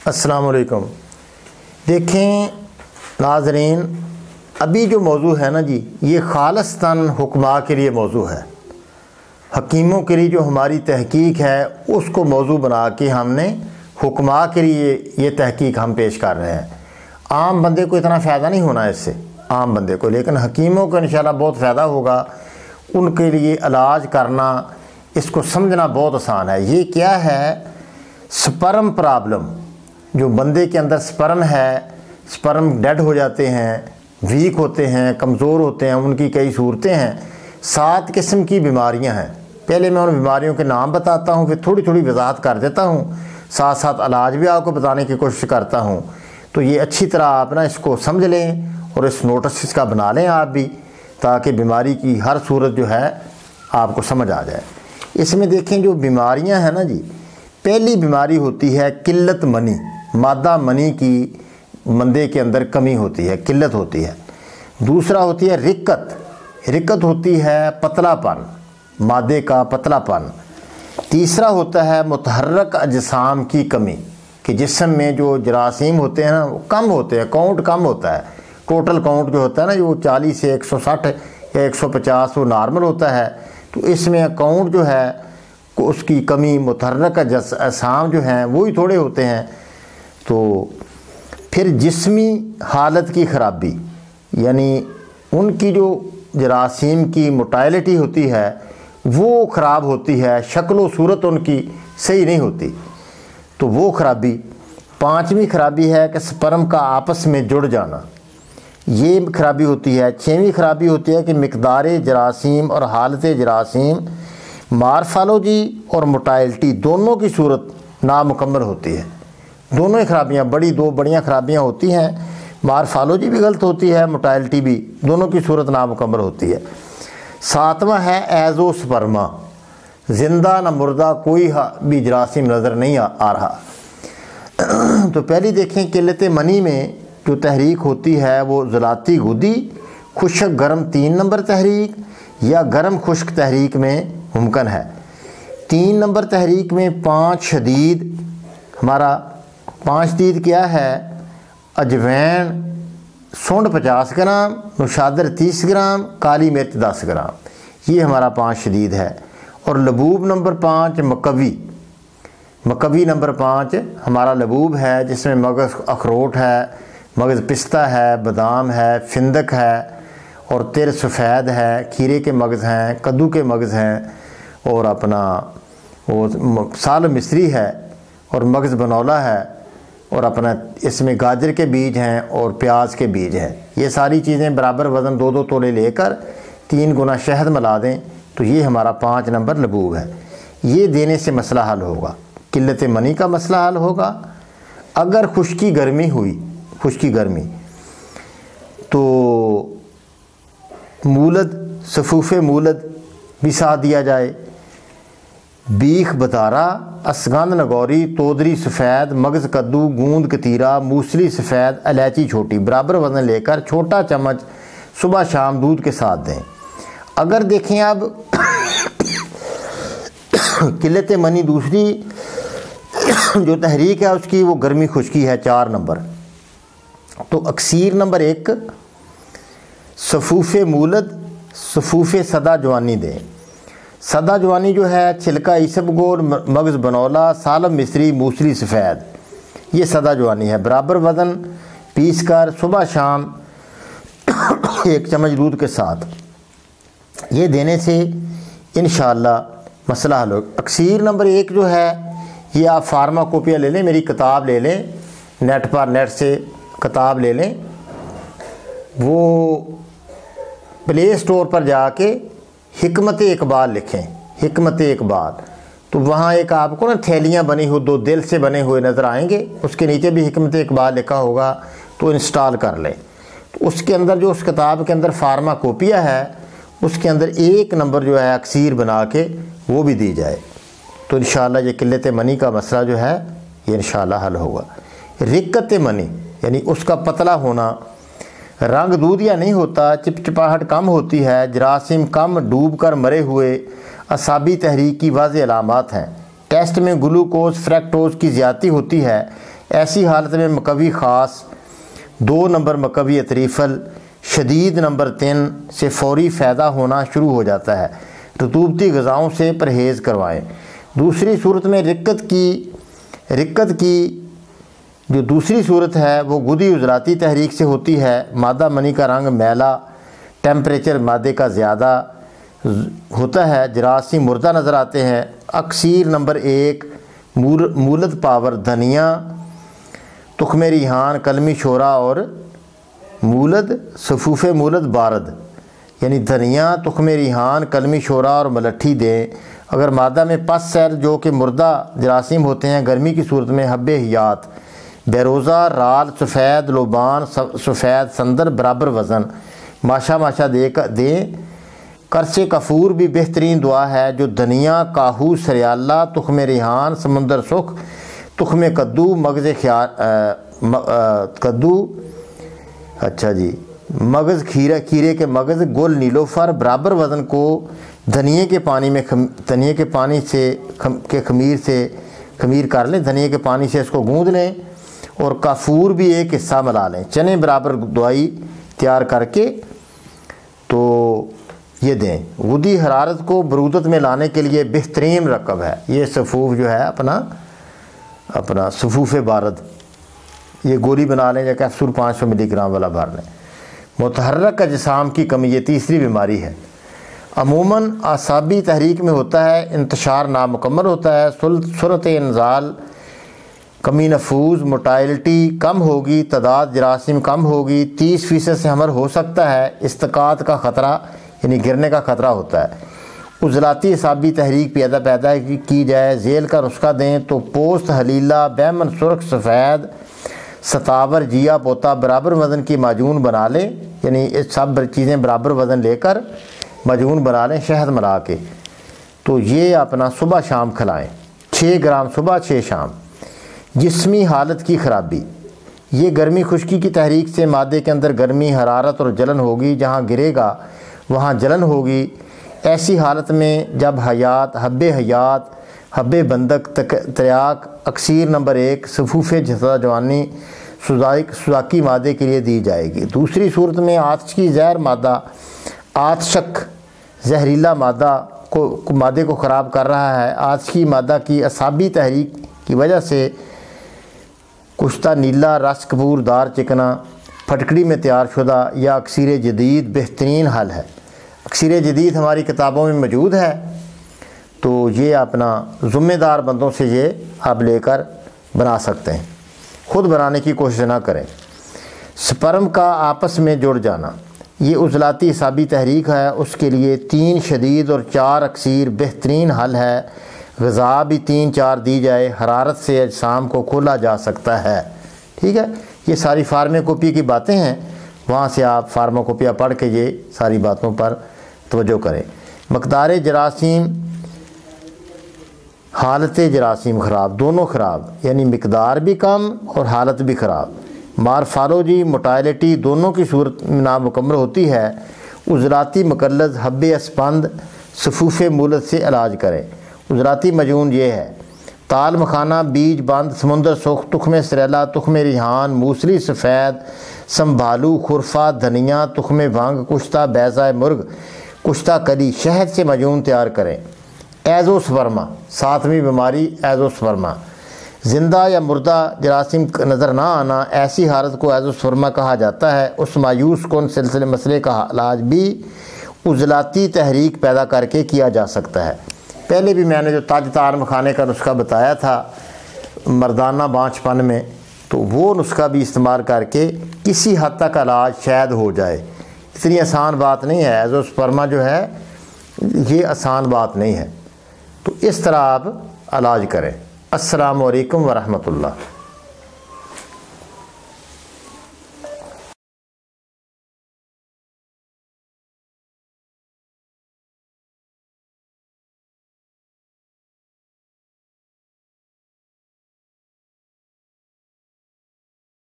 السلام علیکم۔ دیکھیں ناظرین، ابھی جو موضوع ہے نا جی، یہ خالصتاً حکماء کے لیے موضوع ہے۔ حکیموں کے لیے جو ہماری تحقیق ہے اس کو موضوع بنا کے ہم نے حکماء کے لیے یہ تحقیق ہم پیش کر رہے ہیں۔ عام بندے کو اتنا فائدہ نہیں ہونا اس سے، عام بندے کو، لیکن حکیموں کو انشاءاللہ بہت فائدہ ہوگا۔ ان کے لیے علاج کرنا، اس کو سمجھنا بہت آسان ہے۔ یہ کیا ہے؟ سپرم پرابلم، جو بندے کے اندر سپرم ہے، سپرم ڈیڈ ہو جاتے ہیں، ویک ہوتے ہیں، کمزور ہوتے ہیں، ان کی کئی صورتیں ہیں۔ 7 قسم کی بیماریاں ہیں۔ پہلے میں ان بیماریوں کے نام بتاتا ہوں، پھر تھوڑی تھوڑی وضاحت کر دیتا ہوں، ساتھ ساتھ علاج بھی آپ کو بتانے کی کوشش کرتا ہوں۔ تو یہ اچھی طرح آپ نا اس کو سمجھ لیں اور اس نوٹس اس کا بنا لیں آپ بھی، تاکہ بیماری کی ہر صورت جو ہے آپ کو سمجھ آ جائے۔ اس میں دیکھیں جو بیماریاں ہیں نا جی، پہلی بیماری ہوتی ہے قلت منی، مادہ منی کی بندے کے اندر کمی ہوتی ہے، قلت ہوتی ہے۔ دوسرا ہوتی ہے رکت، رکت ہوتی ہے پتلا پن، مادے کا پتلا پن۔ تیسرا ہوتا ہے متحرک اجسام کی کمی، کہ جسم میں جو جراثیم ہوتے ہیں نا وہ کم ہوتے ہیں، کاؤنٹ کم ہوتا ہے، ٹوٹل کاؤنٹ جو ہوتا ہے نا وہ 40 سے 160 یا 150 وہ نارمل ہوتا ہے، تو اس میں کاؤنٹ جو ہے اس کی کمی، متحرک اجسام جو ہیں وہی تھوڑے ہوتے ہیں۔ تو پھر جسمی حالت کی خرابی، یعنی ان کی جو جراثیم کی موٹائلٹی ہوتی ہے وہ خراب ہوتی ہے، شکل و صورت ان کی صحیح نہیں ہوتی، تو وہ خرابی۔ 5ویں خرابی ہے کہ سپرم کا آپس میں جڑ جانا، یہ خرابی ہوتی ہے۔ 6ویں خرابی ہوتی ہے کہ مقدار جراثیم اور حالت جراثیم، مارفالوجی اور موٹائلٹی دونوں کی صورت نامکمل ہوتی ہے۔ دونوں ہی خرابیاں، دو بڑیاں خرابیاں ہوتی ہیں، مارفالوجی بھی غلط ہوتی ہے، موٹائلٹی بھی، دونوں کی صورت نامکمل ہوتی ہے۔ 7واں ہے ایزوسپرما، زندہ نہ مردہ کوئی بھی جراثیم نظر نہیں آ رہا۔ تو پہلی دیکھیں قلت منی میں جو تحریک ہوتی ہے وہ ذلاتی غدی، خشک گرم 3 نمبر تحریک، یا گرم خشک تحریک میں ممکن ہے۔ 3 نمبر تحریک میں 5 شدید، ہمارا 5 شدید کیا ہے؟ اجوین، سونڈ 50 گرام، نوشادر 30 گرام، کالی مرچ 10 گرام، یہ ہمارا 5 شدید ہے۔ اور لبوب نمبر 5 مکوی، مکوی نمبر 5 ہمارا لبوب ہے، جس میں مغز اخروٹ ہے، مغز پستہ ہے، بادام ہے، فندق ہے، اور تر سفید ہے، کھیرے کے مغز ہیں، کدو کے مغز ہیں، اور اپنا وہ سال مصری ہے، اور مغز بنولا ہے، اور اپنا اس میں گاجر کے بیج ہیں اور پیاز کے بیج ہیں۔ یہ ساری چیزیں برابر وزن 2 تولے لے کر 3 گنا شہد ملا دیں، تو یہ ہمارا 5 نمبر لبوب ہے۔ یہ دینے سے مسئلہ حل ہوگا، قلت منی کا مسئلہ حل ہوگا۔ اگر خشکی گرمی ہوئی، خشکی گرمی، تو مولد، صفوف مولد بھی ساتھ دیا جائے، بیخ بتارا، اسگند نگوری، تودری سفید، مغز کدو، گوند کتیرا، موسلی سفید، الائچی چھوٹی، برابر وزن لے کر چھوٹا چمچ صبح شام دودھ کے ساتھ دیں۔ اگر دیکھیں اب قلت منی دوسری جو تحریک ہے اس کی وہ گرمی خشکی ہے 4 نمبر، تو اکسیر نمبر 1 صفوف مولد، صفوف سدا جوانی دیں۔ سدا جوانی جو ہے چھلکا عیسب گول، مغز بنولا، سالم مصری، موسلی سفید، یہ سدا جوانی ہے، برابر وزن پیس کر صبح شام 1 چمچ دودھ کے ساتھ، یہ دینے سے انشاءاللہ مسئلہ حل ہو۔ اکسیر نمبر 1 جو ہے یہ آپ فارماکوپیا لے لیں، میری کتاب لے لیں، نیٹ سے کتاب لے لیں، وہ پلے اسٹور پر جا کے حکمت اقبال لکھیں، حکمت اقبال، تو وہاں ایک آپ کو نا تھیلیاں بنی ہوئی 2 دل سے بنے ہوئے نظر آئیں گے، اس کے نیچے بھی حکمت اقبال لکھا ہوگا، تو انسٹال کر لیں۔ تو اس کے اندر جو اس کتاب کے اندر فارماکوپیا ہے اس کے اندر 1 نمبر جو ہے اکسیر بنا کے وہ بھی دی جائے، تو انشاءاللہ یہ قلت منی کا مسئلہ جو ہے یہ انشاءاللہ حل ہوگا۔ رکت منی یعنی اس کا پتلا ہونا، رنگ دودھیا نہیں ہوتا، چپچپاہٹ کم ہوتی ہے، جراثیم کم ڈوب کر مرے ہوئے، اعصابی تحریک کی واضح علامات ہیں۔ ٹیسٹ میں گلوکوز، فریکٹوز کی زیادتی ہوتی ہے، ایسی حالت میں مکوی خاص 2 نمبر مکوی اطریفل شدید نمبر 3 سے فوری فائدہ ہونا شروع ہو جاتا ہے۔ رطوبتی غذاؤں سے پرہیز کروائیں۔ دوسری صورت میں رکت کی جو دوسری صورت ہے وہ گدی عضلاتی تحریک سے ہوتی ہے۔ مادہ منی کا رنگ میلا، ٹیمپریچر مادے کا زیادہ ہوتا ہے، جراثیم مردہ نظر آتے ہیں۔ اکسیر نمبر 1 مولد پاور دھنیا، تخم ریحان، کلمی شورا اور مولد صفوف مولد بارد، یعنی دھنیا، تخم ریحان، کلمی شورا اور ملٹھی دیں۔ اگر مادہ میں پس سیل جو کہ مردہ جراثیم ہوتے ہیں، گرمی کی صورت میں حب حیات، بیروزہ، رال، سفید لوبان، سفید سندر برابر وزن ماشا دیں۔ قرص کفور بھی بہترین دعا ہے جو دھنیا، کاہو، سریالہ، تخم ریحان، سمندر سرخ، تخم کدو، مغز مغز کھیرے کے مغز، گل نیلوفر برابر وزن کو دھنیے کے پانی سے خمیر کر لیں، دھنیے کے پانی سے اس کو گوندھ لیں اور کافور بھی ایک حصہ ملا لیں، چنے برابر دوائی تیار کر کے تو یہ دیں۔ غدی حرارت کو برودت میں لانے کے لیے بہترین رقب ہے یہ صفوف جو ہے اپنا صفوف بارد، یہ گولی بنا لیں یا کیپسول 500 ملی گرام والا بھر لیں۔ متحرک اجسام کی کمی یہ تیسری بیماری ہے، عموماً اعصابی تحریک میں ہوتا ہے، انتشار نامکمل ہوتا ہے، سرعت انزال کمی نفوذ، موٹائلٹی کم ہوگی، تعداد جراثیم کم ہوگی، 30% سے حمل ہو سکتا ہے، استقاط کا خطرہ یعنی گرنے کا خطرہ ہوتا ہے۔ عضلاتی اعصابی تحریک پیدا کی جائے، ذیل کا نسخہ دیں تو پوست، حلیلہ، بیمن سرخ، سفید ستاور، جیا پوتا برابر وزن کی معجون بنا لیں، یعنی یہ سب چیزیں برابر وزن لے کر معجون بنا لیں شہد ملا کے، تو یہ اپنا صبح شام کھلائیں، 6 گرام صبح 6 شام۔ جسمی حالت کی خرابی، یہ گرمی خشکی کی تحریک سے مادے کے اندر گرمی، حرارت اور جلن ہوگی، جہاں گرے گا وہاں جلن ہوگی۔ ایسی حالت میں جب حب حیات، حب بندق، تریاک اکسیر نمبر 1 صفوف جوانی سوزاکی مادے کے لیے دی جائے گی۔ دوسری صورت میں آتش کی زہر مادہ، آتشک زہریلا مادے کو خراب کر رہا ہے۔ آتش کی مادہ کی اعصابی تحریک کی وجہ سے کشتہ نیلا، رس کپور دار چکنا پھٹکڑی میں تیار شدہ یا اکسیر جدید بہترین حل ہے۔ اکسیر جدید ہماری کتابوں میں موجود ہے، تو یہ اپنا ذمہ دار بندوں سے یہ آپ لے کر بنا سکتے ہیں، خود بنانے کی کوشش نہ کریں۔ سپرم کا آپس میں جڑ جانا، یہ عضلاتی اعصابی تحریک ہے، اس کے لیے 3 شدید اور 4 اکسیر بہترین حل ہے۔ غذا بھی 3-4 دی جائے، حرارت سے اجسام کو کھولا جا سکتا ہے۔ ٹھیک ہے، یہ ساری فارمیکوپی کی باتیں ہیں، وہاں سے آپ فارمیکوپیا پڑھ کے یہ ساری باتوں پر توجہ کریں۔ مقدار جراثیم، حالت جراثیم خراب، دونوں خراب، یعنی مقدار بھی کم اور حالت بھی خراب۔ مارفالوجی، موٹائلٹی دونوں کی صورت نامکمل ہوتی ہے۔ عضلاتی مقلض، حب اسپند، صفوف مولد سے علاج کریں۔ عضلاتی مجون یہ ہے: تال مکھانہ، بیج بند، سمندر سرخ، تخم سریلا، تخم ریحان، موسلی سفید، سنبھالو، خرفہ، دھنیا، تخم بھنگ، کشتہ بیضہ مرغ، کشتہ کلی، شہد سے مجون تیار کریں۔ ایزوسپرما، 7ویں بیماری ایزوسپرما، زندہ یا مردہ جراثیم نظر نہ آنا، ایسی حالت کو ایزوسپرما کہا جاتا ہے۔ اس مایوس کن مسئلے کا علاج بھی عضلاتی تحریک پیدا کر کے کیا جا سکتا ہے۔ پہلے بھی میں نے جو تاج تار مکھانے کا نسخہ بتایا تھا مردانہ بانچ پن میں، تو وہ نسخہ بھی استعمال کر کے کسی حد تک علاج شاید ہو جائے۔ اتنی آسان بات نہیں ہے، ایزوسپرما جو ہے یہ آسان بات نہیں ہے، تو اس طرح آپ علاج کریں۔ السلام علیکم ورحمۃ اللہ۔